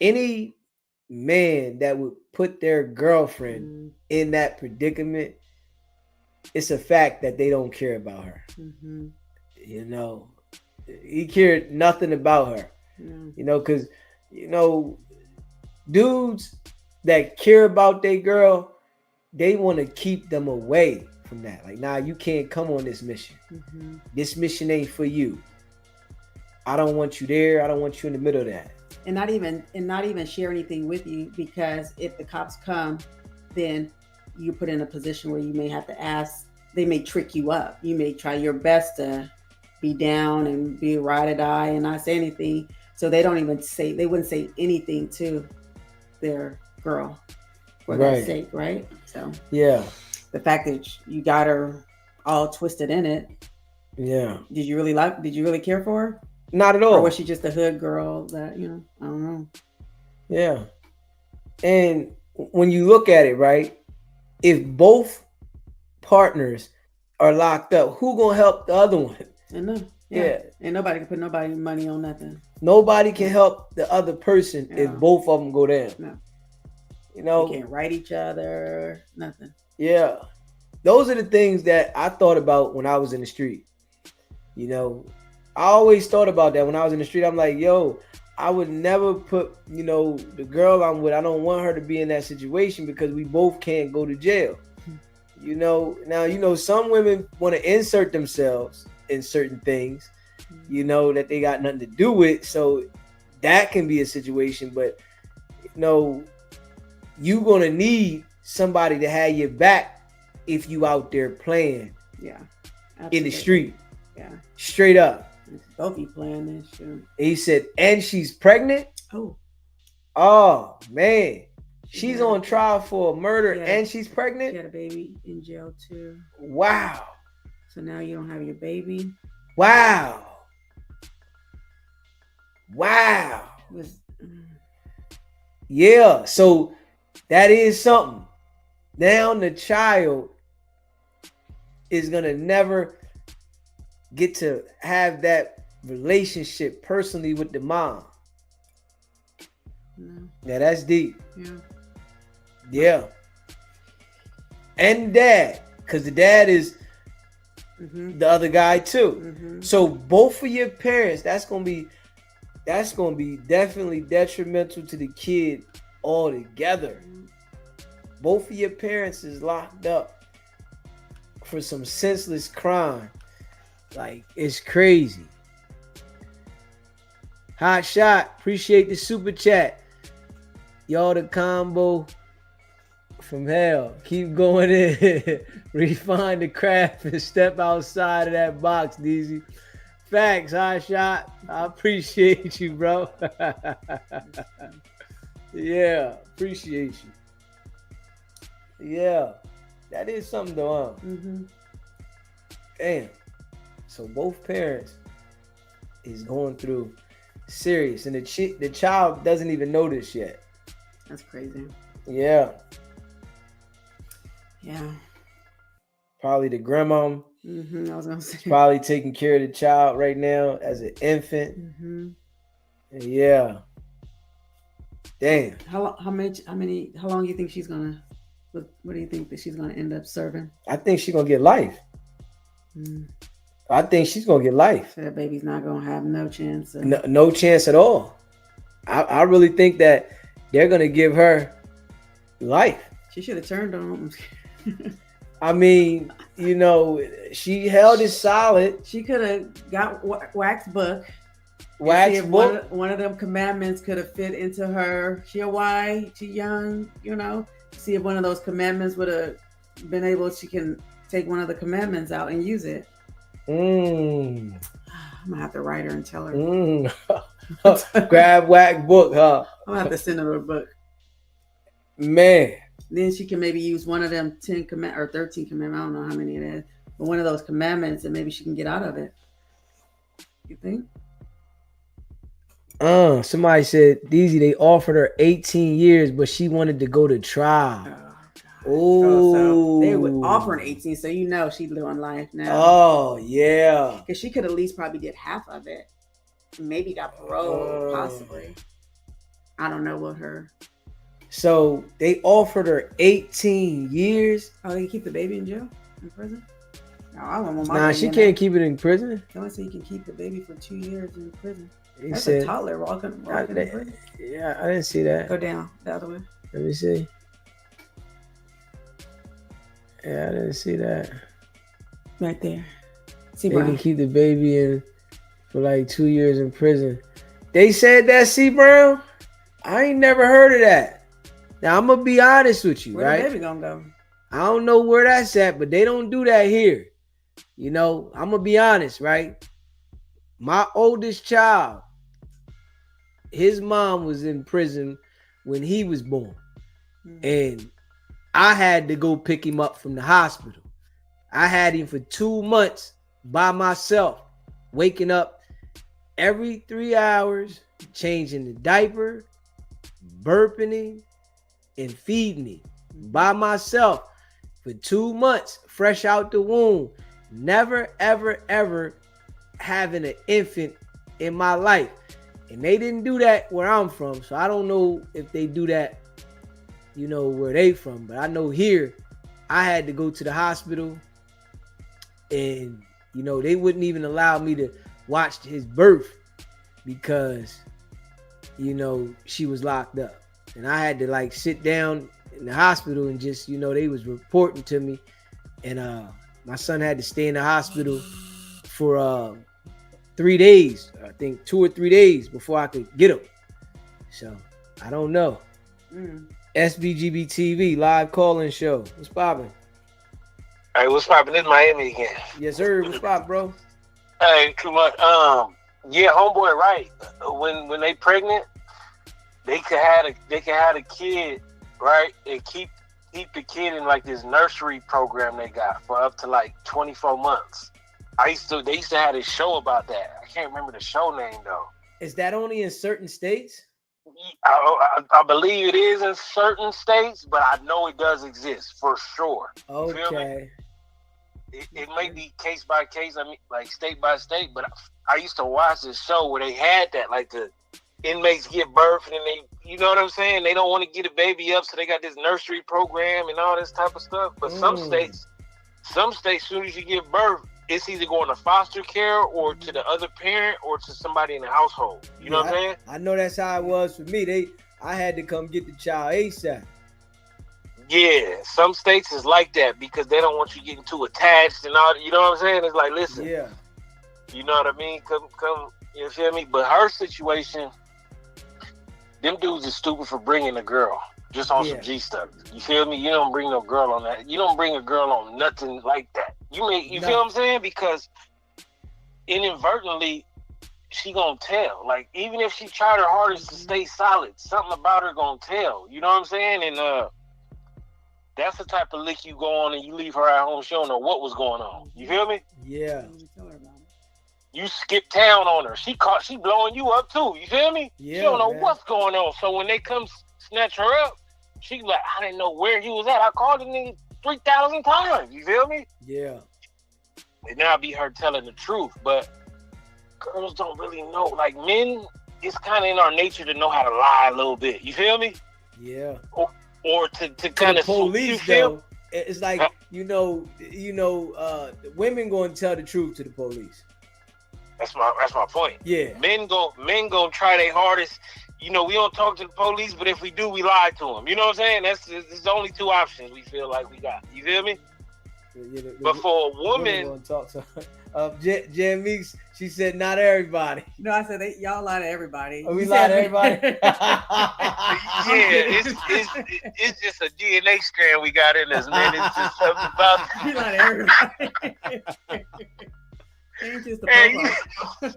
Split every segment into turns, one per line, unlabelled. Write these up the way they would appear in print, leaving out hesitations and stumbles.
any man that would put their girlfriend in that predicament, it's a fact that they don't care about her.
Mm-hmm.
You know, he cared nothing about her.
Yeah.
You know, because you know, dudes that care about their girl, they want to keep them away from that. Like, nah, you can't come on this mission.
Mm-hmm.
This mission ain't for you. I don't want you there. I don't want you in the middle of that.
And not even share anything with you, because if the cops come, then you put in a position where you may have to ask. They may trick you up. You may try your best to be down and be a ride or die and not say anything. So they wouldn't say anything to their girl for that sake, right? So
yeah,
the fact that you got her all twisted in it.
Yeah.
Did you really care for her?
Not at all.
Or was she just a hood girl that, I don't know.
Yeah. And when you look at it, right, if both partners are locked up, who gonna help the other one?
I know. Yeah. And nobody can put money on nothing.
Nobody can help the other person if both of them go down.
No.
You know,
they can't write each other, nothing.
Yeah. Those are the things that I thought about when I was in the street. You know, I always thought about that when I was in the street. I'm like, yo, I would never put, the girl I'm with, I don't want her to be in that situation because we both can't go to jail. Now, some women want to insert themselves in certain things, that they got nothing to do with. So that can be a situation, but, you're going to need somebody to have your back if you out there playing in the street.
Yeah.
Straight up.
Both you playing this shit.
He said, and she's pregnant? Oh, man. She's on trial for murder and she's pregnant?
She had a baby in jail too.
Wow.
So now you don't have your baby?
Wow. Yeah, so that is something. Now the child is going to never get to have that relationship personally with the mom.
No.
Now that's deep.
Yeah.
And dad, because the dad is the other guy too. So both of your parents, that's gonna be definitely detrimental to the kid altogether. Both of your parents is locked up for some senseless crime. Like, it's crazy. Hot shot. Appreciate the super chat. Y'all the combo from hell. Keep going in. Refine the craft and step outside of that box, DZ. Facts, hot shot. I appreciate you, bro. Yeah, appreciate you. Yeah, that is something though, huh? Damn. So both parents is going through serious, and the child doesn't even know this yet.
That's crazy.
Yeah.
Yeah.
Probably the grandma.
I was gonna say.
Probably taking care of the child right now as an infant. Yeah. Damn.
How long do you think she's gonna? What do you think that she's gonna end up serving?
I think she's gonna get life. I think she's gonna get life.
So that baby's not gonna have no chance.
No chance at all. I really think that they're gonna give her life.
She should have turned on.
I mean, she held it solid.
She could have got wax book.
Wax book.
One of them commandments could have fit into her. She a white, she young, See if one of those commandments would have been able. She can take one of the commandments out and use it. I'm gonna have to write her and tell her.
Grab wax book, huh?
I'm gonna have to send her a book.
Man.
Then she can maybe use one of them 10 command or 13 commandments. I don't know how many it is, but one of those commandments, and maybe she can get out of it. You think?
Somebody said, DZ, they offered her 18 years, but she wanted to go to trial.
So they would offer an 18, so she's doing life now.
Oh, yeah.
Because she could at least probably get half of it. Maybe got parole, possibly. I don't know what her.
So they offered her 18 years.
Oh, they keep the baby in jail, in prison. No, I don't want my
Nah,
baby
she
in
can't
there.
keep it in prison.
Someone said you can keep the baby for 2 years in prison.
He
That's
said,
a toddler walking in prison.
yeah, I didn't see that.
Go down the other way.
Let me see. Yeah, I didn't see that.
Right there. See,
They
Brown.
can keep the baby in for like 2 years in prison. They said that, C. Brown? I ain't never heard of that. Now, I'm going to be honest with you,
Where
right?
the baby gonna go?
I don't know where that's at, but they don't do that here. You know, I'm going to be honest, right? My oldest child, his mom was in prison when he was born. And I had to go pick him up from the hospital. I had him for 2 months by myself, waking up every 3 hours, changing the diaper, burping him, and feeding him by myself for 2 months, fresh out the womb. Never, ever, ever having an infant in my life. And they didn't do that where I'm from. So I don't know if they do that, you know, where they from. But I know here, I had to go to the hospital and, you know, they wouldn't even allow me to watch his birth because, you know, she was locked up. And I had to like sit down in the hospital and just, you know, they was reporting to me. And my son had to stay in the hospital for 3 days, I think 2 or 3 days before I could get him. So I don't know. SBGB TV live call-in show. What's poppin'?
Hey, what's poppin'? This Miami again.
Yes, sir. What's poppin', bro?
Hey, too much. Yeah, homeboy, right. When they pregnant, they could have a kid, right, and keep the kid in like this nursery program they got for up to like 24 months. They used to have this show about that. I can't remember the show name though.
Is that only in certain states?
I believe it is in certain states, but I know it does exist for sure.
Okay.
It may be case by case, I mean, like state by state, but I used to watch this show where they had that, like the inmates give birth and then they, you know what I'm saying? They don't want to get a baby up, so they got this nursery program and all this type of stuff. But some states, as soon as you give birth, it's either going to foster care or to the other parent or to somebody in the household. You know what I'm saying?
I know that's how it was for me. I had to come get the child ASAP.
Yeah, some states is like that because they don't want you getting too attached and all. You know what I'm saying? It's like, listen,
yeah,
you know what I mean? Come, you feel me? But her situation, them dudes is stupid for bringing a girl just on some G stuff. You feel me? You don't bring no girl on that. You don't bring a girl on nothing like that. You feel what I'm saying? Because inadvertently, she gonna tell. Like, even if she tried her hardest to stay solid, something about her gonna tell. You know what I'm saying? And that's the type of lick you go on and you leave her at home. She don't know what was going on. You feel me?
Yeah.
You skip town on her. She blowing you up too. You feel me?
Yeah,
she don't know what's going on. So when they come snatch her up, she like, I didn't know where he was at. I called the nigga 3,000 times. You feel me?
Yeah.
And now be her telling the truth. But girls don't really know. Like, men, it's kind of in our nature to know how to lie a little bit. You feel me?
Yeah.
Or to kind of
police though. It's like you know, women going to tell the truth to the police.
That's my point.
Yeah.
Men gonna try their hardest. You know, we don't talk to the police, but if we do, we lie to them. You know what I'm saying? That's the only two options we feel like we got. You feel me?
Yeah,
but for a woman,
talk to Jen Meeks, she said not everybody.
No, I said y'all lie to everybody.
Oh, we lie to everybody.
Yeah, it's just a DNA strand we got in us, man. It's just something about
we lie to everybody. Ain't just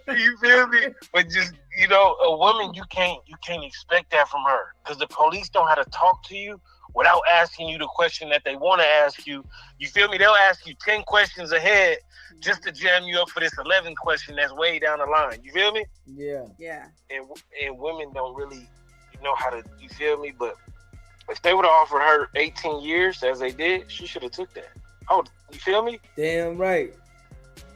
you feel me? But just, you know, a woman, you can't expect that from her because the police don't know how to talk to you without asking you the question that they want to ask you. You feel me? They'll ask you 10 questions ahead just to jam you up for this 11th question that's way down the line. You feel me?
Yeah.
Yeah.
And women don't really know how to, you feel me? But if they would have offered her 18 years as they did, she should have took that. Oh, you feel me?
Damn right.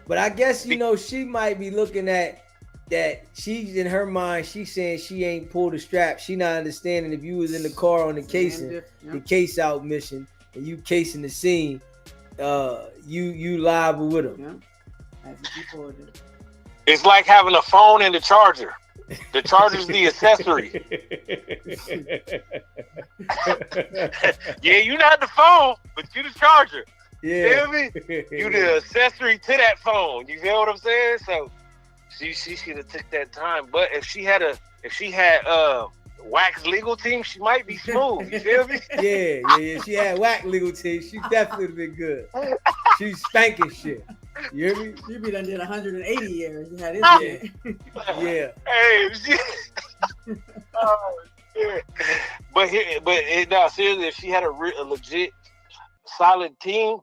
But I guess, you know, she might be looking at that she's in her mind, she's saying she ain't pulled the strap. She not understanding if you was in the car on the casing, the case out mission, and you casing the scene, you liable with him.
It's like having a phone and a charger. The charger's the accessory. Yeah, you're not the phone, but you the charger.
Yeah.
You feel me? You the accessory to that phone. You feel what I'm saying? So she should have took that time. But if she had wax legal team, she might be smooth. You feel me?
Yeah. She had wax legal team. She definitely would have been good. She's spanking shit. You hear me?
You be done did 180 years. You had
it. Yeah.
Hey, oh, yeah. But now seriously, if she had a legit solid team,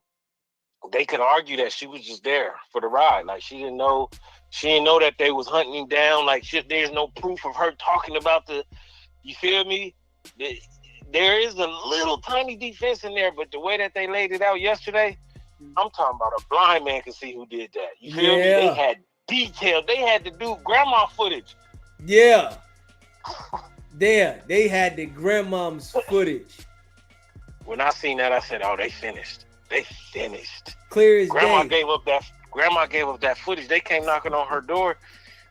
they could argue that she was just there for the ride. Like she didn't know that they was hunting him down. Like shit, there's no proof of her talking about the. You feel me? There is a little tiny defense in there, but the way that they laid it out yesterday, I'm talking about a blind man can see who did that. You feel me? They had detail. They had to do grandma footage.
Yeah. They had the grandmom's footage.
When I seen that, I said, "Oh, they finished. They finished."
Clear as
Grandma
day.
Grandma gave up that footage. They came knocking on her door.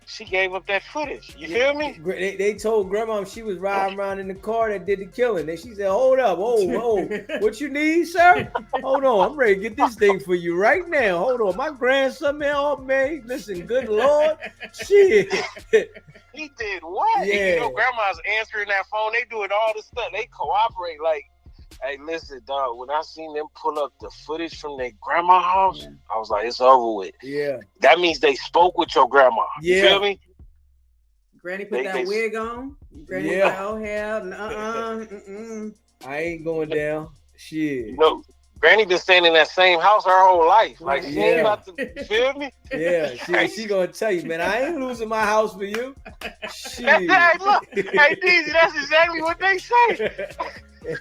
She gave up that footage. You feel me?
They told grandma she was riding around in the car that did the killing. Then she said, "Hold up, whoa, what you need, sir? Hold on, I'm ready to get this thing for you right now. Hold on, my grandson, man, oh man, listen, good Lord, shit."
He did what?
Yeah.
You know, grandma's answering that phone. They doing all this stuff. They cooperate. Like, hey, listen, dog. When I seen them pull up the footage from their grandma house, I was like, it's over with.
Yeah.
That means they spoke with your grandma. You feel me?
Granny put that wig on. Granny like, oh hell,
I ain't going down. Shit.
You know, Granny been staying in that same house her whole life. Like, she ain't about to, you feel me?
Yeah, she gonna tell you, man, I ain't losing my house for you. Shit.
Hey, look, hey, DZ, that's exactly what they say.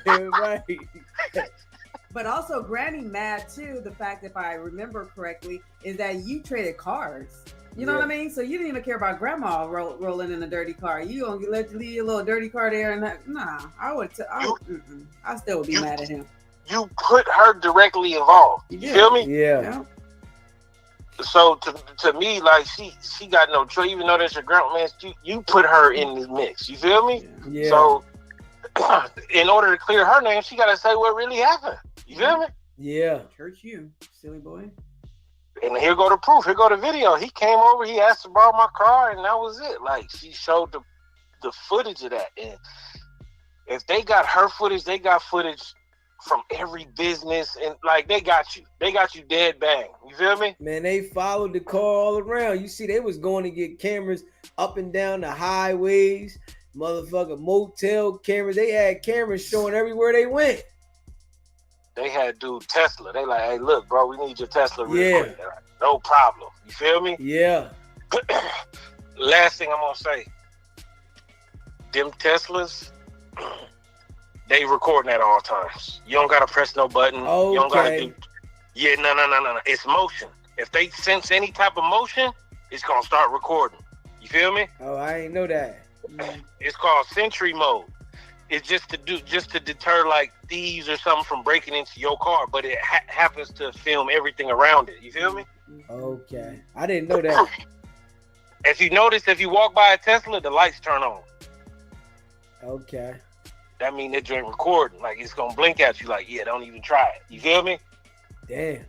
Right.
But also, Granny mad too. The fact, if I remember correctly, is that you traded cars. You know what I mean? So you didn't even care about grandma rolling in a dirty car. You gonna leave your little dirty car there and nah. I still would be mad at him.
You put her directly involved. You feel me?
Yeah.
So to me, like she got no choice. Even though that's your grandma, man, you put her in the mix. You feel me?
Yeah.
So in order to clear her name, she got to say what really happened. You feel me?
Yeah.
Church you, silly boy.
And here go the proof. Here go the video. He came over. He asked to borrow my car, and that was it. Like, she showed the footage of that. And if they got her footage, they got footage from every business, and like they got you dead bang. You feel me?
Man, they followed the car all around. You see, they was going to get cameras up and down the highways, motherfucking motel cameras. They had cameras showing everywhere they went.
They had dude Tesla. They like, hey, look, bro, we need your Tesla real quick. Like, no problem. You feel me?
Yeah.
Last thing I'm gonna say, them Teslas, they recording at all times. You don't gotta press no button.
Okay.
You don't gotta do. Yeah, no. It's motion. If they sense any type of motion, it's gonna start recording. You feel me?
Oh, I ain't know that.
It's called Sentry mode. It's just to deter like thieves or something from breaking into your car, but it happens to film everything around it. You feel me?
Okay, I didn't know that.
If you notice, if you walk by a Tesla, the lights turn on.
Okay.
That means they're doing recording. Like, it's gonna blink at you. Like, yeah, don't even try it. You feel me?
Damn.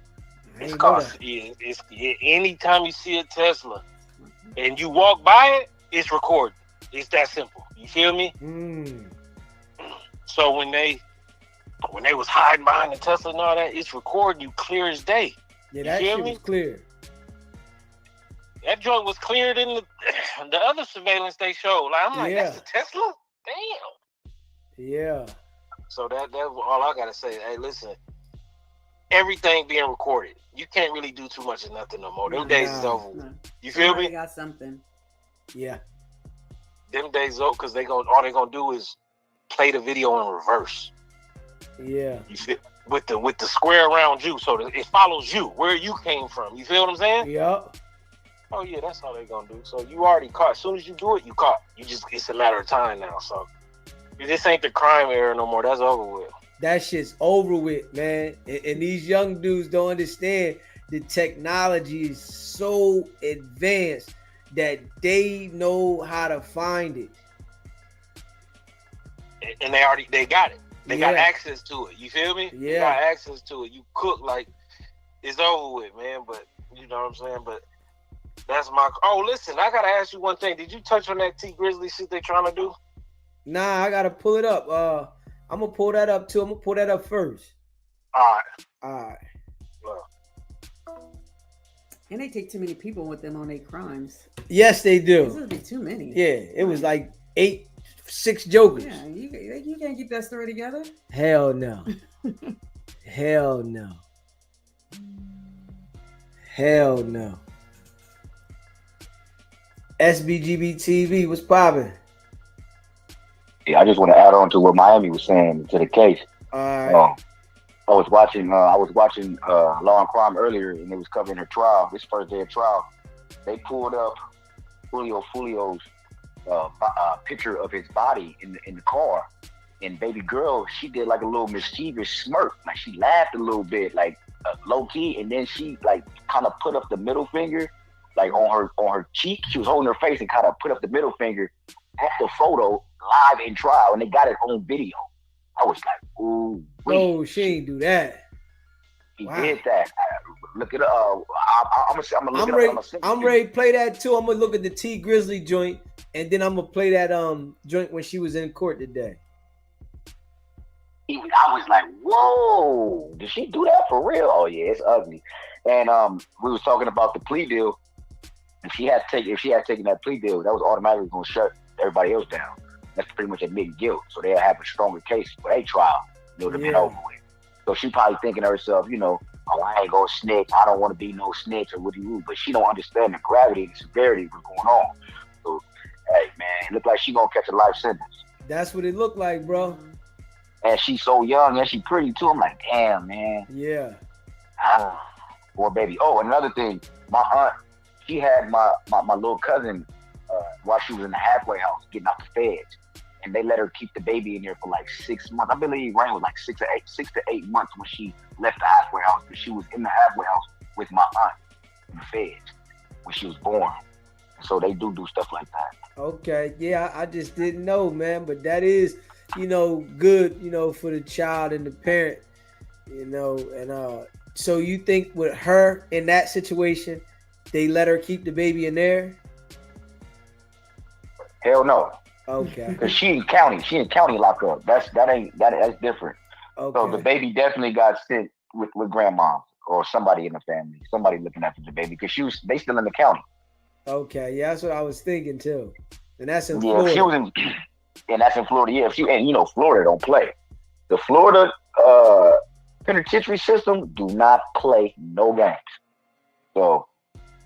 It's called. Anytime you see a Tesla and you walk by it, it's recording. It's that simple. You feel me? So when they was hiding behind the Tesla and all that, it's recording you clear as day.
Yeah, that shit was clear.
That joint was cleared in the other surveillance they showed. Like, I'm like, that's a Tesla? Damn.
Yeah.
So that's all I gotta say. Hey, listen, everything being recorded. You can't really do too much of nothing no more. Them days is over. You feel me?
Got something.
Yeah.
Them days over, because all they gonna do is play the video in reverse.
Yeah.
You feel, with the square around you, so that it follows you where you came from. You feel what I'm saying?
Yep.
Oh yeah, that's all they're gonna do. So you already caught. As soon as you do it, you caught. It's a matter of time now. So this ain't the crime era no more. That's over with.
That shit's over with, man. And these young dudes don't understand the technology is so advanced that they know how to find it.
And they got it. They got access to it. You feel me?
Yeah.
They got access to it. You cook like it's over with, man. But you know what I'm saying? But that's my. Oh, listen, I gotta ask you one thing. Did you touch on that T Grizzly shit they trying to do?
Nah, I gotta pull it up. I'm gonna pull that up too. I'm gonna pull that up first.
All
right.
And they take too many people with them on their crimes.
Yes, they do.
This would be too many.
Yeah, it was like 6 jokers.
Yeah, you can't get that story together.
Hell no. Hell no. Hell no. SBGB TV, what's popping?
Yeah, I just want to add on to what Miami was saying to the case.
All right.
I was watching Law and Crime earlier, and they was covering her trial. This first day of trial, they pulled up Foolio's picture of his body in the car, and baby girl, she did like a little mischievous smirk, like she laughed a little bit, like low key, and then she like kind of put up the middle finger, like on her cheek. She was holding her face and kind of put up the middle finger at the photo live in trial, and they got it on video. I was like, ooh, wait.
Oh, she ain't do that.
He did that. Look it up. I'm gonna look it up.
I'm ready to play that too. I'm gonna look at the T Grizzly joint, and then I'm gonna play that joint when she was in court today.
I was like, whoa, did she do that for real? Oh yeah, it's ugly. And we was talking about the plea deal. If she had taken that plea deal, that was automatically gonna shut everybody else down. That's pretty much admitting guilt. So they'll have a stronger case for a trial. It would have been over with. So she probably thinking to herself, oh, I ain't gonna snitch. I don't want to be no snitch or what do you? But she don't understand the gravity and severity of what's going on. So, hey man, it look like she gonna catch a life sentence.
That's what it looked like, bro.
And she's so young and she pretty too. I'm like, damn, man.
Yeah.
Poor baby. Oh, another thing, my aunt, she had my little cousin while she was in the halfway house getting out the feds. And they let her keep the baby in there for like 6 months. I believe Rain was like 6 to 8 months when she left the halfway house. But she was in the halfway house with my aunt in the feds when she was born. And so they do stuff like that.
Okay. Yeah, I just didn't know, man. But that is, good, for the child and the parent, And so you think with her in that situation, they let her keep the baby in there?
Hell no.
Okay.
Because she in county lockup. That's different. Okay. So the baby definitely got sent with grandma or somebody in the family, somebody looking after the baby, because they still in the county.
Okay, yeah, that's what I was thinking too. And that's in Florida.
She was and that's in Florida. Yeah, Florida don't play. The Florida penitentiary system do not play no games. So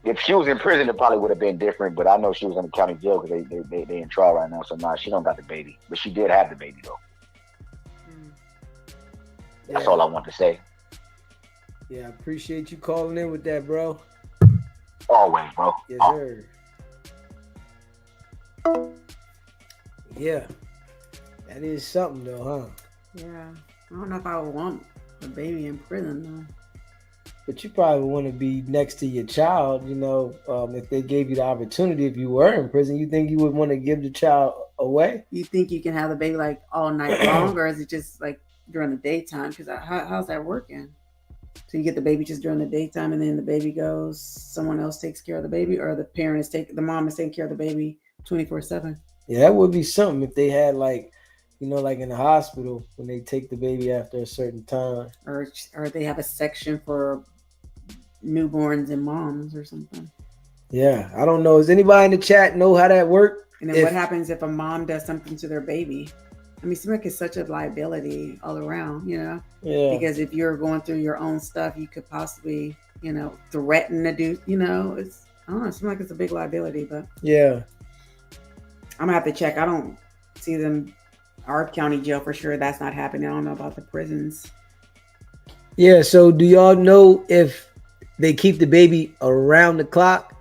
if she was in prison, it probably would have been different. But I know she was in the county jail because they in trial right now. So she don't got the baby, but she did have the baby though. That's all I want to say.
Yeah, I appreciate you calling in with that, bro.
Always, bro.
Yes, sir. Yeah, that is something though, huh?
Yeah, I don't know if I would want a baby in prison though.
But you probably want to be next to your child, if they gave you the opportunity. If you were in prison, you think you would want to give the child away?
You think you can have the baby like all night long, or is it just like during the daytime? Because how's that working? So you get the baby just during the daytime, and then the baby goes, someone else takes care of the baby, or the mom is taking care of the baby 24/7.
Yeah, that would be something if they had like in the hospital when they take the baby after a certain time,
or they have a section for newborns and moms or something.
Yeah, I don't know. Does anybody in the chat know how that works?
And then what happens if a mom does something to their baby? I mean, Smick is such a liability all around, Yeah. Because if you're going through your own stuff, you could possibly, threaten to do, it's, I don't know, Smick is a big liability, but
yeah.
I'm gonna have to check. I don't see them, our county jail for sure. That's not happening. I don't know about the prisons.
Yeah, so do y'all know if they keep the baby around the clock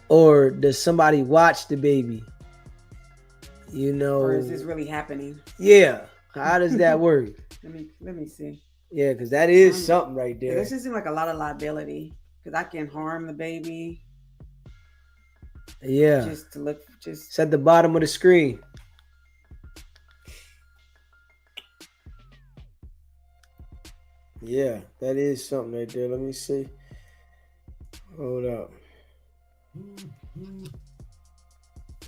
or does somebody watch the baby? You know,
Or is this really happening?
Yeah. How does that work?
Let me see.
Yeah, because that is something right there.
This just seems like a lot of liability because I can harm the baby.
Yeah.
Just to look, just
it's at the bottom of the screen. Yeah, that is something right there. Let me see. Hold up.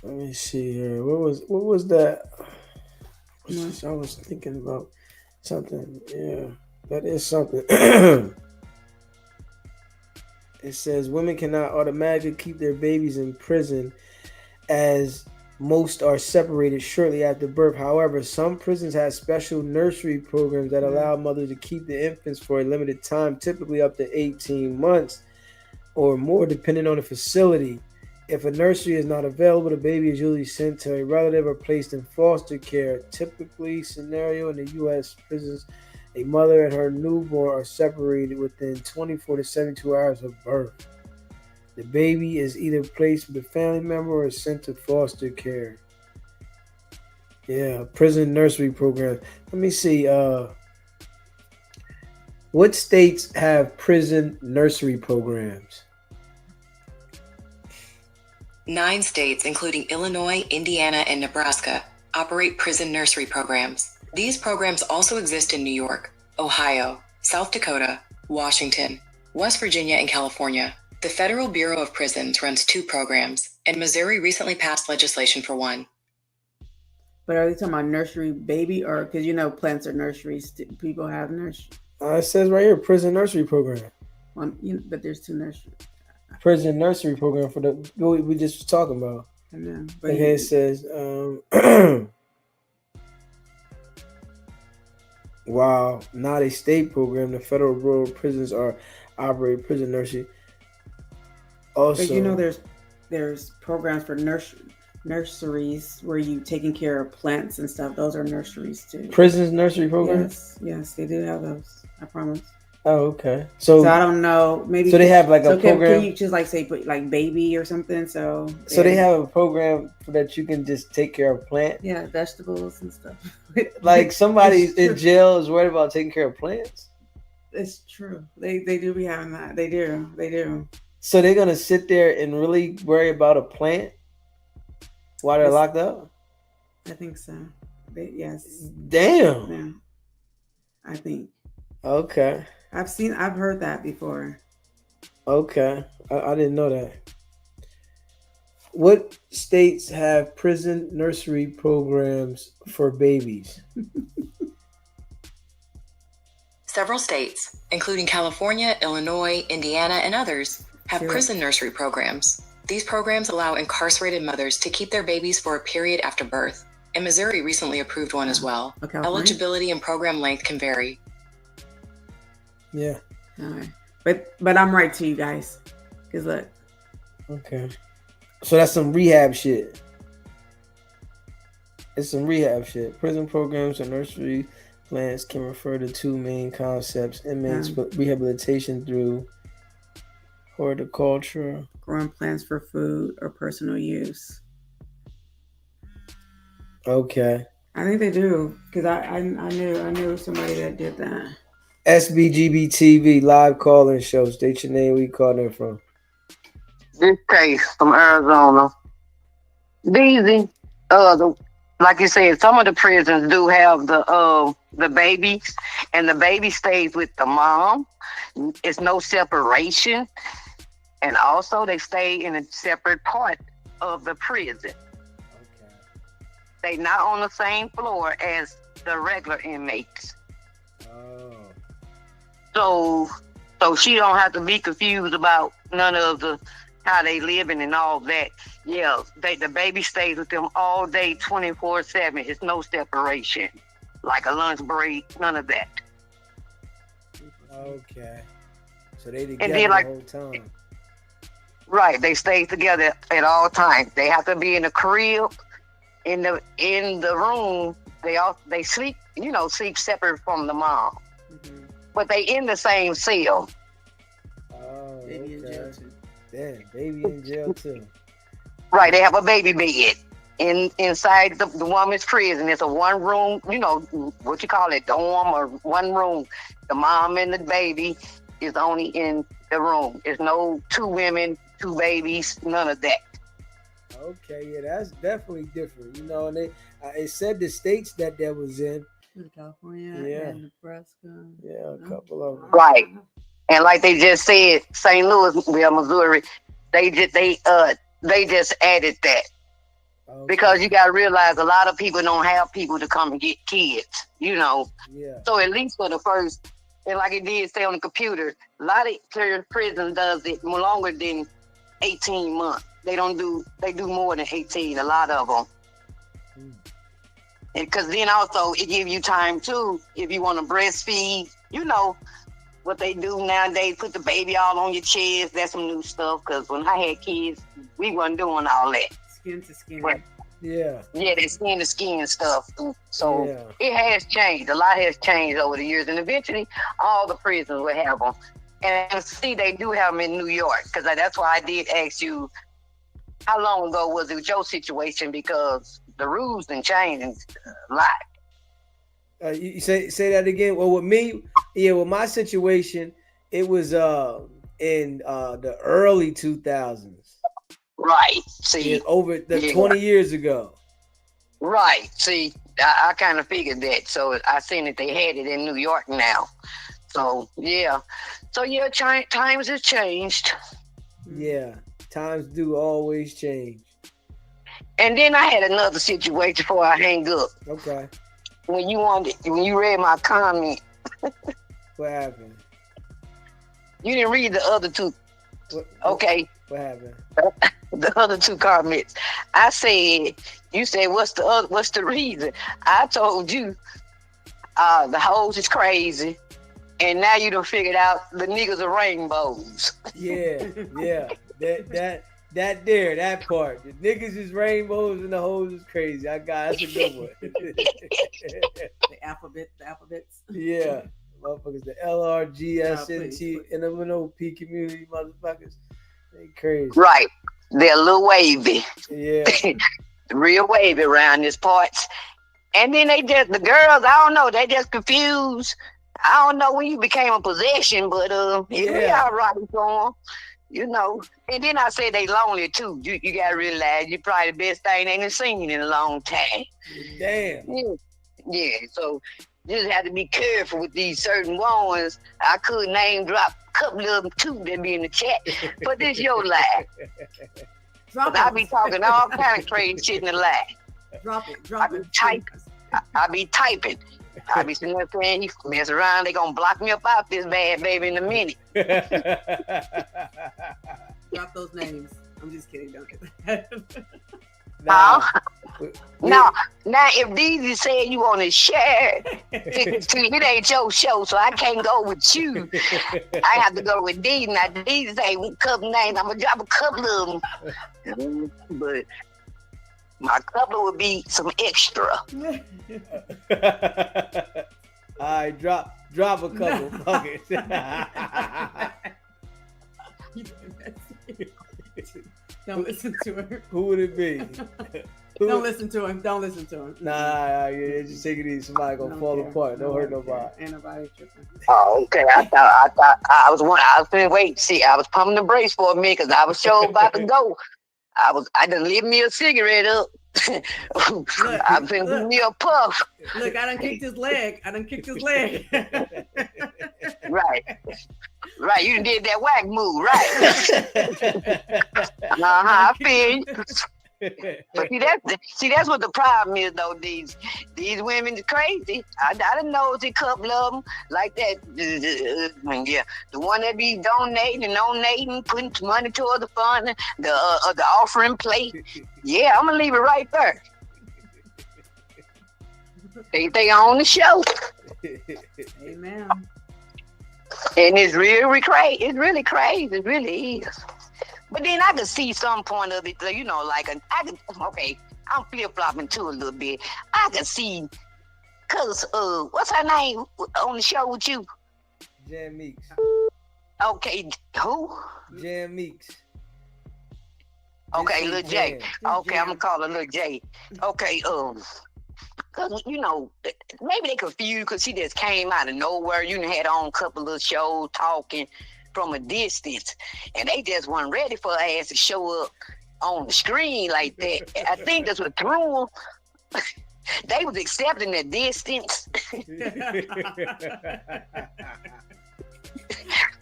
Let me see here. What was that? I was thinking about something. Yeah, that is something. It says women cannot automatically keep their babies in prison, as most are separated shortly after birth. However, some prisons have special nursery programs that allow mothers to keep the infants for a limited time, typically up to 18 months or more, depending on the facility. If a nursery is not available, the baby is usually sent to a relative or placed in foster care. Typically, scenario in the U.S. prisons, a mother and her newborn are separated within 24 to 72 hours of birth. The baby is either placed with a family member or sent to foster care. Yeah, prison nursery program. Let me see. What states have prison nursery programs?
9 states, including Illinois, Indiana, and Nebraska, operate prison nursery programs. These programs also exist in New York, Ohio, South Dakota, Washington, West Virginia, and California. The Federal Bureau of Prisons runs 2 programs, and Missouri recently passed legislation for 1.
But are they talking about nursery baby, or because plants are nurseries? People have nursery.
It says right here, prison nursery program.
But there's 2 nurseries.
Prison nursery program for the we just was talking about.
I know.
Okay, it says wow, not a state program. The Federal Bureau of Prisons operate prison nursery. Also,
but there's programs for nurseries where you taking care of plants and stuff. Those are nurseries too.
Prisons nursery programs.
Yes, they do have those. I promise.
Oh, okay. So
I don't know. Maybe
so they have like a program.
Can you just say put like baby or something? So
they have a program that you can just take care of plants.
Yeah, vegetables and stuff.
Like somebody in jail is worried about taking care of plants.
It's true. They do be having that. They do.
So they're gonna sit there and really worry about a plant while they're locked up?
I think so. Yes.
Damn.
Yeah. I think.
Okay.
I've heard that before.
Okay. I didn't know that. What states have prison nursery programs for babies?
Several states, including California, Illinois, Indiana, and others, have prison nursery programs. These programs allow incarcerated mothers to keep their babies for a period after birth, and Missouri recently approved one as well. Okay. Eligibility and program length can vary.
Yeah.
All right. But I'm right to you guys. Because look.
Okay. So that's some rehab shit. It's some rehab shit. Prison programs and nursery plans can refer to 2 main concepts: inmates rehabilitation through horticulture,
growing plants for food or personal use.
Okay.
I think they do, because I knew somebody that did that.
SBGB TV live call-in show. State your name. Where you calling from?
This case from Arizona. These, like you said, some of the prisons do have the babies, and the baby stays with the mom. It's no separation, and also they stay in a separate part of the prison. Okay. They not on the same floor as the regular inmates. Oh. So she don't have to be confused about none of the how they living and all that. Yeah, the baby stays with them all day, 24/7. It's no separation, like a lunch break, none of that.
Okay. So they together the whole time.
Right, they stay together at all times. They have to be in the crib, in the room. They sleep, sleep separate from the mom. Mm-hmm. But they in the same cell.
Oh, okay. Damn, baby in jail too.
Right, they have a baby bed inside the woman's prison. It's a one room, what you call it, dorm or one room. The mom and the baby is only in the room. There's no two women, two babies, none of that.
Okay, yeah, that's definitely different. And it said the states that was in.
California and Nebraska.
Yeah, a couple of them.
Right. And like they just said, St. Louis, Missouri, they just added that. Okay. Because you got to realize a lot of people don't have people to come and get kids, Yeah. So at least for the first, and like it did say on the computer, a lot of prison does it longer than 18 months. They do more than 18, a lot of them. And because then also it gives you time too, if you want to breastfeed, what they do nowadays, put the baby all on your chest. That's some new stuff. Because when I had kids, we wasn't doing all that.
Skin to skin.
Yeah,
that skin to skin stuff. So It has changed. A lot has changed over the years. And eventually, all the prisons will have them. And see, they do have them in New York. Because that's why I did ask you, how long ago was it with your situation? Because the rules done changed a lot.
You say that again. Well, with me, with my situation, it was in the early 2000s.
Right. See,
over 20 years ago.
Right. See, I kind of figured that. So I seen that they had it in New York now. So yeah. Times have changed.
Yeah, times do always change.
And then I had another situation before I hang up.
Okay.
When you read my comment.
What happened?
You didn't read the other two. Okay.
What happened?
The other two comments. I said, you said, what's the reason? I told you, the hoes is crazy. And now you done figured out the niggas are rainbows.
Yeah. That part. The niggas is rainbows and the hoes is crazy. That's a good one.
The alphabets.
Yeah. Motherfuckers, the LRGSNT, NMNOP community motherfuckers. They crazy.
Right. They're a little wavy.
Yeah.
Real wavy around these parts. And then the girls, I don't know, they just confused. I don't know when you became a possession, but it's really all right for them. And then I say they lonely too. You gotta realize you're probably the best thing they ain't seen in a long time.
Damn.
Yeah. So you just have to be careful with these certain ones. I could name drop a couple of them too that be in the chat, but this your life. I be talking all kind of crazy shit in the life.
Drop it.
I be typing. I be sitting there saying, you mess around, they gonna block me up out this bad baby in a minute.
Drop those names. I'm just kidding, don't do that.
Now, if Deezy said you want to share, it ain't your show, so I can't go with you. I have to go with Deezy. Now, Deezy say a couple names. I'm going to drop a couple of them. But my couple would be some extra.
All right, drop a couple. Fuck it.
Don't listen to him.
Who would it be?
Don't listen to him.
Nah, just take it easy. Somebody gonna fall apart. Don't hurt nobody.
Ain't nobody tripping.
Oh, okay. I thought I was finna wait. See, I was pumping the brakes for a minute because I was sure about to go. I done lit me a cigarette up. I've been giving me a puff.
Look, I done kicked his leg.
Right, you did that whack move, right? I feel you. But see, that's what the problem is, though. These women are crazy. I didn't know it's a couple of them like that. Yeah, the one that be donating, putting money toward the fund, the offering plate. Yeah, I'm gonna leave it right there. They on the show.
Amen.
And it's really crazy. It's really crazy. It really is. But then I could see some point of it, I'm flip-flopping too a little bit. I could see, cause what's her name on the show with you?
Jan Meeks.
Okay, who?
Jan Meeks.
Okay,
This
Lil
ain't
J.
Jam.
Okay, I'm gonna call her Lil J. Okay, cause maybe they confused because she just came out of nowhere. You done had on a couple of shows talking from a distance, and they just weren't ready for her ass to show up on the screen like that. I think that's what threw them. They was accepting the distance.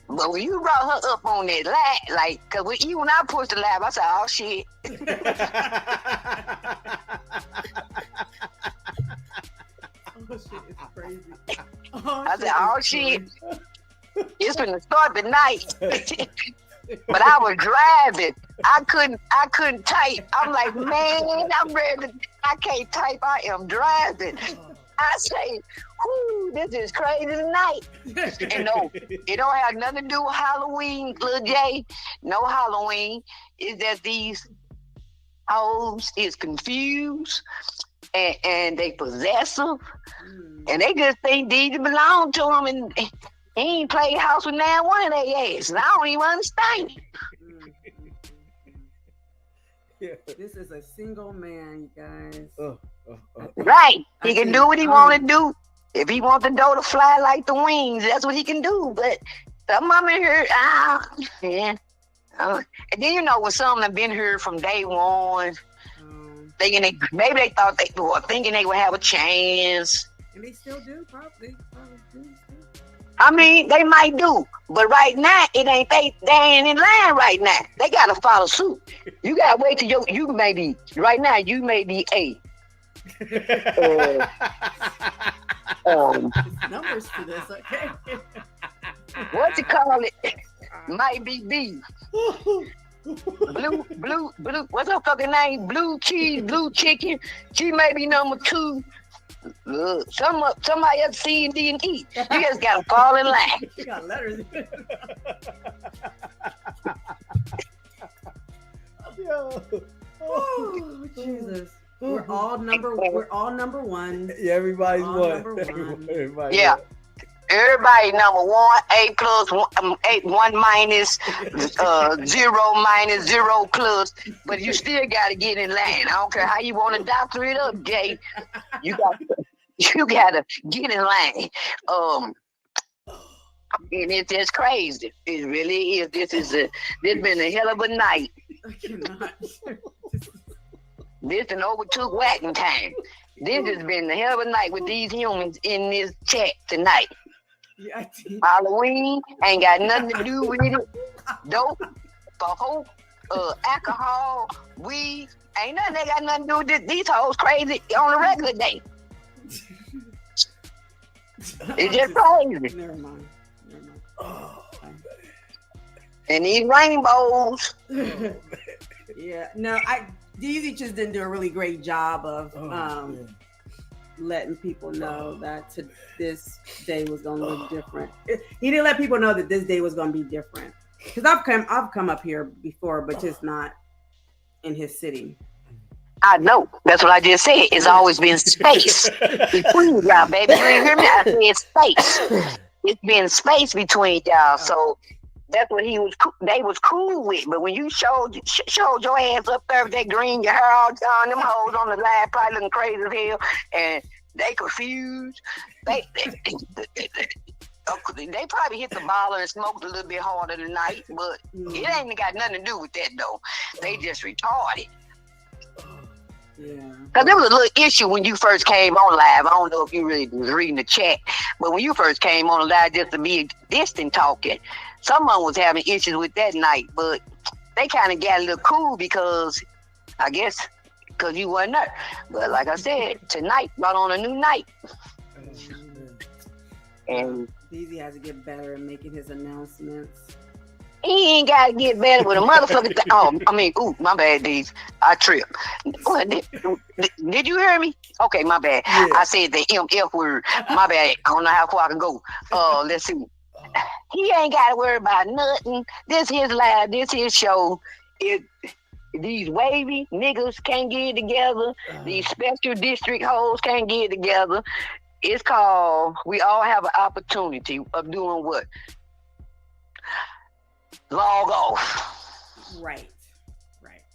But when you brought her up on that live, like, cause when I pushed the live, I said, "Oh shit."
Oh shit, it's crazy.
I said, "Oh shit, it's gonna start tonight." But I was driving. I couldn't type. I'm like, man, I'm ready. I can't type. I am driving. I say, whoo, this is crazy tonight. And no, it don't have nothing to do with Halloween, Lil J. No Halloween. It's that these hoes is confused and they possessive. And they just think these belong to them, and he ain't played house with now one of their ass. And I don't even understand it.
Yeah.
This is a single man, you guys.
Right. He can do what he want to do. If he wants the dough to fly like the wings, that's what he can do. But some of them in here, yeah. And then, when some have been here from day one, maybe they thought they were thinking they would have a chance.
And they still do, probably do.
I mean, they might do, but right now it ain't. They ain't in line right now. They gotta follow suit. You gotta wait till you may be right now. You may be A.
Numbers for this, okay?
What you call it? Might be B. Blue. What's her fucking name? Blue cheese, blue chicken. She may be number 2. Somebody else C and D and E. You just gotta fall in line.
You got letters.
Yo.
Oh, Jesus. We're all number one.
Yeah, everybody's
all
one.
Number one.
Everybody
Yeah.
one.
Everybody number 1, A plus, 1 minus, 0 minus, 0 plus, but you still got to get in line. I don't care how you want to doctor it up, Jay. You got to get in line. And it's just crazy. It really is. This been a hell of a night.
I cannot.
This done overtook whacking time. This has been a hell of a night with these humans in this chat tonight.
Yeah,
Halloween ain't got nothing to do with it. Dope, hope, alcohol, weed, ain't nothing. They got nothing to do with this. These hoes crazy on a regular day. It's just crazy.
Never mind.
Oh,
And these rainbows.
Yeah. No, DZ just didn't do a really great job of letting people know that this day was going to look different. He didn't let people know that this day was going to be different. Because I've come up here before, but just not in his city.
I know. That's what I just said. It's always been space between y'all, baby. You ain't hear me? I said space. It's been space between y'all. So that's what they was cool with. But when you showed your ass up there with that green, your hair all done, them hoes on the live probably looking crazy as hell, and they confused. They probably hit the baller and smoked a little bit harder tonight, but it ain't got nothing to do with that though. They just retarded.
Yeah.
Because there was a little issue when you first came on live. I don't know if you really was reading the chat, but when you first came on live, just to be distant talking, someone was having issues with that night, but they kind of got a little cool because you wasn't there. But like I said, tonight brought on a new night. And
DZ has to get better at making his announcements.
he ain't got to get better with a motherfucker. My bad, D's. I tripped. Did you hear me? Okay, my bad.
Yeah.
I said the MF word. My bad. I don't know how far I can go. Let's see. He ain't got to worry about nothing. This his live. This his show. These wavy niggas can't get together. These special district hoes can't get together. It's called we all have an opportunity of doing what? Log off.
Right.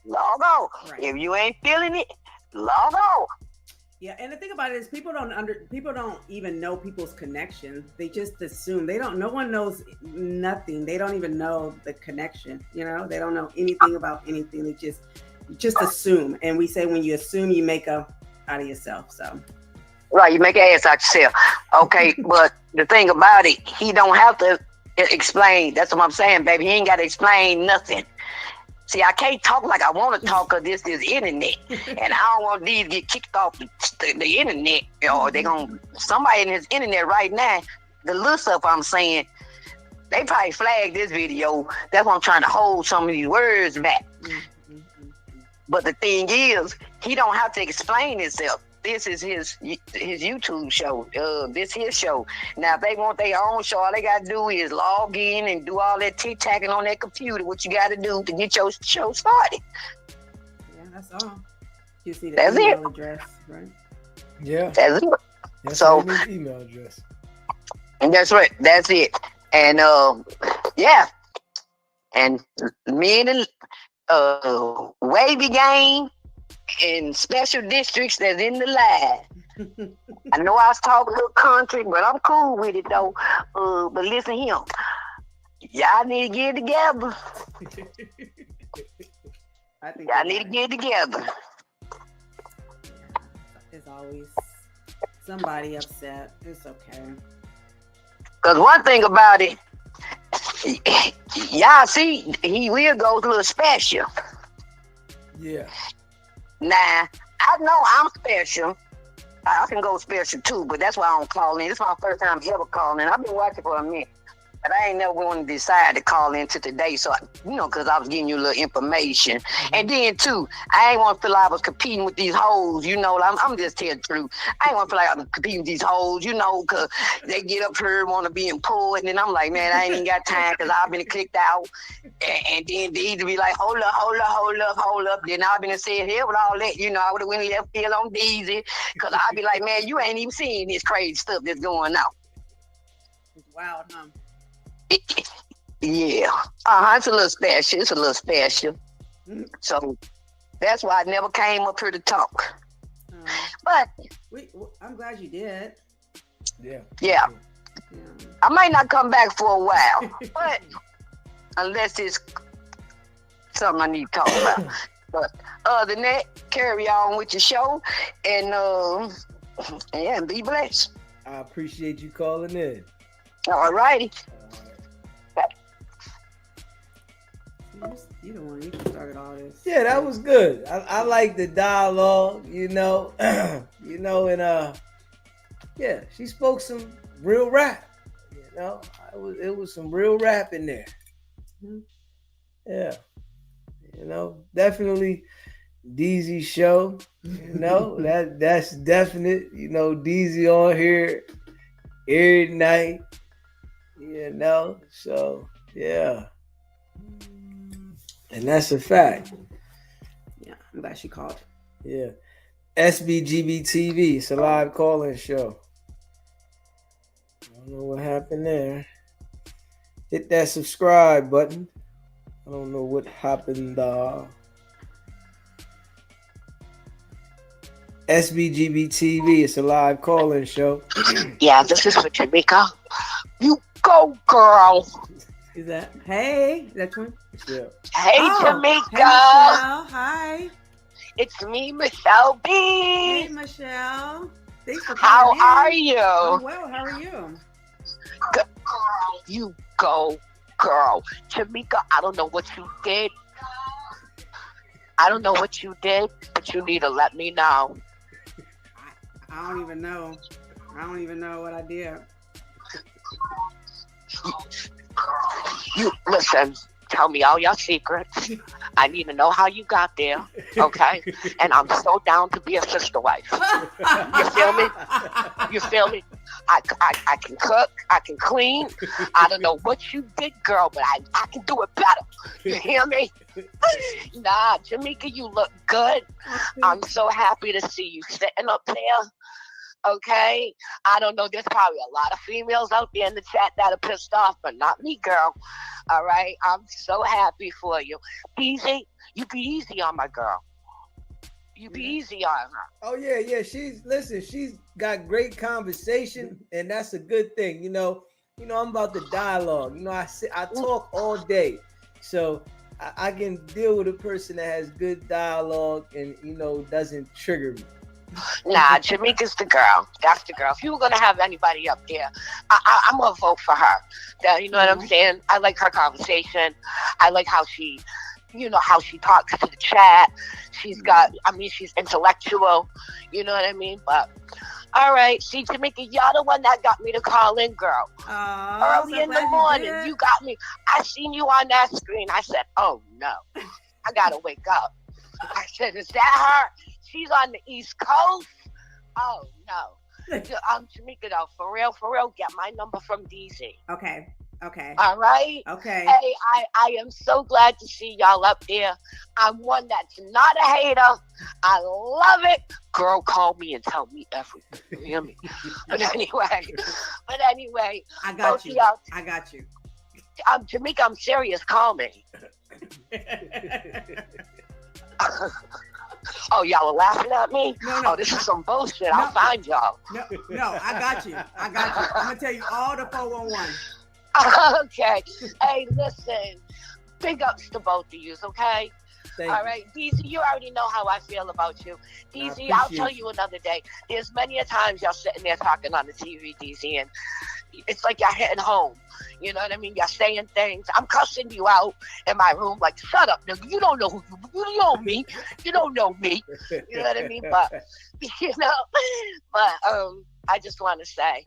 log on.
Right.
If you ain't feeling it, log on.
Yeah, and the thing about it is people don't even know people's connections. They just assume. No one knows nothing. They don't even know the connection, they don't know anything about anything. They just assume. And we say when you assume, you make a out of yourself. So
right, you make an ass out yourself. Okay, but the thing about it, he don't have to explain. That's what I'm saying, baby. He ain't got to explain nothing. See, I can't talk like I want to talk because this is internet. And I don't want these to get kicked off the internet. Or somebody in this internet right now, the little stuff I'm saying, they probably flagged this video. That's why I'm trying to hold some of these words back. But the thing is, he don't have to explain himself. This is his YouTube show. This his show. Now, if they want their own show, all they got to do is log in and do all that tic-tacking on their computer, what you got to do to get your show started.
Yeah, that's all. You see the
that's
email
it.
address, right?
Yeah.
That's it.
That's
So,
his email address.
And that's right. That's it. And, yeah. And me and the Wavy Gang in special districts that's in the line. I know I was talking a little country, but I'm cool with it though. But listen here, y'all need to get together.
I think
Y'all need to get together.
There's always somebody upset. It's okay.
Cause one thing about it, y'all see, he will go a little special.
Yeah.
Now, I know I'm special. I can go special too, but that's why I don't call in. This is my first time ever calling. I've been watching for a minute, but I ain't never going to decide to call in to today. So, because I was giving you a little information. And then too, I ain't want to feel like I was competing with these hoes. I'm just telling the truth. I ain't want to feel like I'm competing with these hoes, because they get up here, want to be employed. And then I'm like, man, I ain't even got time because I've been clicked out. And then they either be like, hold up. Then I've been saying, hell with all that, I would have went left field on Deezy. Because I'd be like, man, you ain't even seeing this crazy stuff that's going on.
It's wild, huh?
Yeah. It's a little special. So that's why I never came up here to talk. But
I'm glad you did.
Yeah. I might not come back for a while, but unless it's something I need to talk about. But other than that, carry on with your show and be blessed.
I appreciate you calling in.
All righty.
You the one. You started all this.
Yeah, that was good. I like the dialogue, yeah, she spoke some real rap. It was some real rap in there. Yeah, definitely Deezy's show. That's definite. Deezy on here every night. So yeah. And that's a fact.
Yeah, I'm glad she called.
Yeah. SBGB TV. It's a live call-in show. I don't know what happened there. Hit that subscribe button. I don't know what happened. SBGB TV. It's a live call-in show.
Yeah, this is for Jamaica. You go, girl.
Is that? Hey, that's one.
Yeah.
Hey, Jamaica.
Hey, Michelle. Hi.
It's me, Michelle B.
Hey, Michelle. Thanks for
How
calling in.
are you?
I'm well. How are you?
Good girl. You go, girl. Jamaica, I don't know what you did. But you need to let me know.
I don't even know. I don't even know what I did.
You listen, tell me all your secrets. I need to know how you got there, okay? And I'm so down to be a sister wife. You feel me? I can cook, I can clean. I don't know what you did, girl, but I can do it better. You hear me? Nah, Jamaica, you look good. I'm so happy to see you sitting up there. Okay, I don't know. There's probably a lot of females out there in the chat that are pissed off, but not me, girl. All right, I'm so happy for you. Easy, you be easy on my girl. You be easy on her.
Oh yeah. She's got great conversation, and that's a good thing. I'm about the dialogue. I talk all day, so I can deal with a person that has good dialogue and doesn't trigger me.
Nah, Jamaica's the girl. That's the girl. If you were gonna have anybody up there, I'm gonna vote for her. You know what I'm saying? I like her conversation. I like how she talks to the chat. She's intellectual. You know what I mean? But all right, see, Jamaica, you're the one that got me to call in, girl. Early in the morning, you got me. I seen you on that screen. I said, oh no, I gotta wake up. I said, is that her? She's on the East Coast. Oh no. Jamaica though, for real, get my number from DZ.
Okay.
All right.
Okay.
Hey, I am so glad to see y'all up there. I'm one that's not a hater. I love it. Girl, call me and tell me everything. You hear me? But anyway.
I got you. I got you.
Jamaica, I'm serious. Call me. Oh, y'all are laughing at me?
No.
Oh, this is some bullshit. I'll find y'all.
No, I got you. I'm going to tell you all the 411.
Okay. Hey, listen. Big ups to both of you, okay?
Thank
All
you.
right, DZ, you already know how I feel about you. DZ, I'll tell you another day. There's many a times y'all sitting there talking on the TV, DZ, and it's like y'all hitting home. You know what I mean? Y'all saying things. I'm cussing you out in my room like, shut up, nigga. You don't know you know me. You don't know me. You know what I mean? But, I just want to say,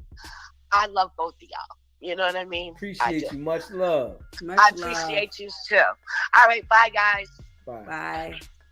I love both of y'all. You know what I mean?
Appreciate you. Much love.
I appreciate you too. All right, bye, guys.
Bye.
Bye.